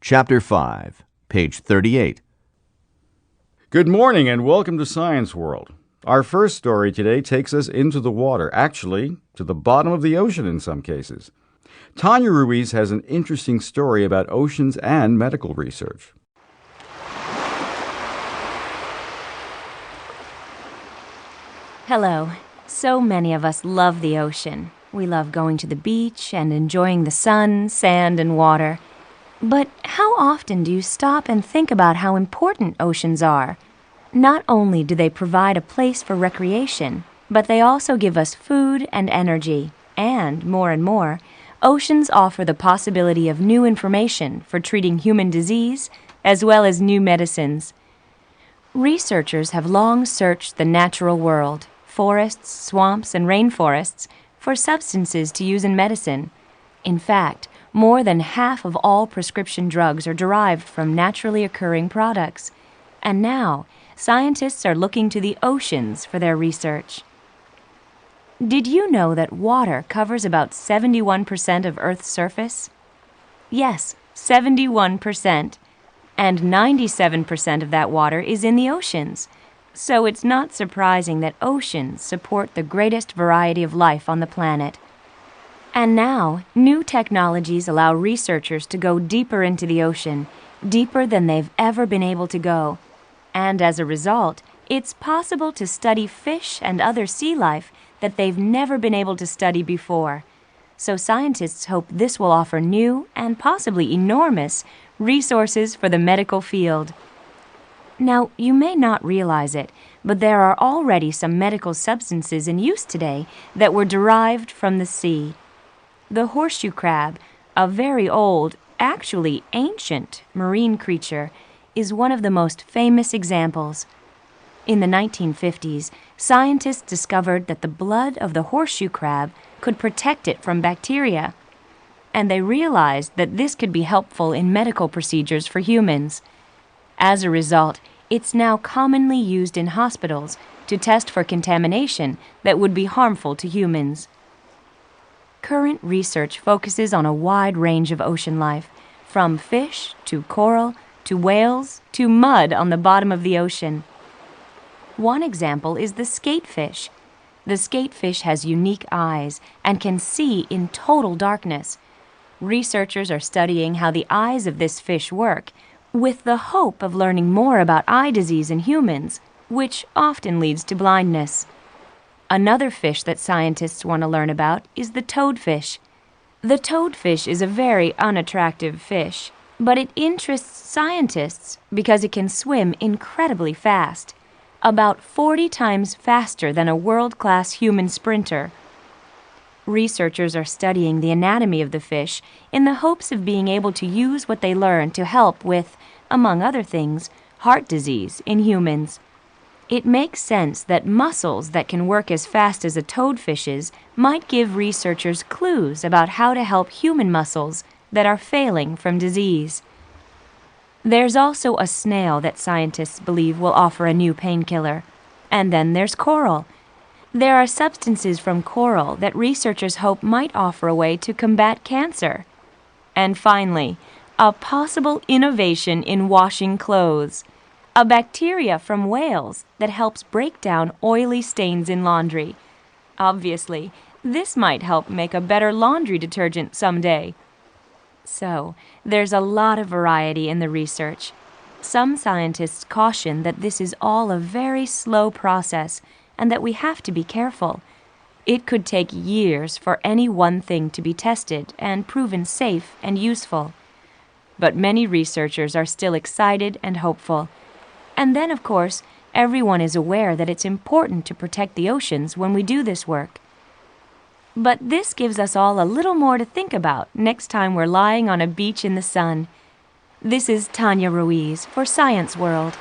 Chapter 5, page 38. Good morning and welcome to Science World. Our first story today takes us into the water, actually, to the bottom of the ocean in some cases. Tanya Ruiz has an interesting story about oceans and medical research. Hello. So many of us love the ocean. We love going to the beach and enjoying the sun, sand, and water. But how often do you stop and think about how important oceans are? Not only do they provide a place for recreation, but they also give us food and energy. And more, oceans offer the possibility of new information for treating human disease, as well as new medicines. Researchers have long searched the natural world, forests, swamps, and rainforests, for substances to use in medicine. In fact, more than half of all prescription drugs are derived from naturally occurring products. And now, scientists are looking to the oceans for their research. Did you know that water covers about 71% of Earth's surface? Yes, 71%. And 97% of that water is in the oceans. So it's not surprising that oceans support the greatest variety of life on the planet. And now, new technologies allow researchers to go deeper into the ocean, deeper than they've ever been able to go. And as a result, it's possible to study fish and other sea life that they've never been able to study before. So scientists hope this will offer new and possibly enormous resources for the medical field. Now, you may not realize it, but there are already some medical substances in use today that were derived from the sea. The horseshoe crab, a very old, actually ancient marine creature, is one of the most famous examples. In the 1950s, scientists discovered that the blood of the horseshoe crab could protect it from bacteria, and they realized that this could be helpful in medical procedures for humans. As a result, it's now commonly used in hospitals to test for contamination that would be harmful to humans. Current research focuses on a wide range of ocean life, from fish to coral to whales to mud on the bottom of the ocean. One example is the skatefish. The skatefish has unique eyes and can see in total darkness. Researchers are studying how the eyes of this fish work, with the hope of learning more about eye disease in humans, which often leads to blindness. Another fish that scientists want to learn about is the toadfish. The toadfish is a very unattractive fish, but it interests scientists because it can swim incredibly fast, about 40 times faster than a world-class human sprinter. Researchers are studying the anatomy of the fish in the hopes of being able to use what they learn to help with, among other things, heart disease in humans. It makes sense that muscles that can work as fast as a toadfish's might give researchers clues about how to help human muscles that are failing from disease. There's also a snail that scientists believe will offer a new painkiller. And then there's coral. There are substances from coral that researchers hope might offer a way to combat cancer. And finally, a possible innovation in washing clothes. A bacteria from whales that helps break down oily stains in laundry. Obviously, this might help make a better laundry detergent someday. So, there's a lot of variety in the research. Some scientists caution that this is all a very slow process and that we have to be careful. It could take years for any one thing to be tested and proven safe and useful. But many researchers are still excited and hopeful. And then, of course, everyone is aware that it's important to protect the oceans when we do this work. But this gives us all a little more to think about next time we're lying on a beach in the sun. This is Tanya Ruiz for Science World.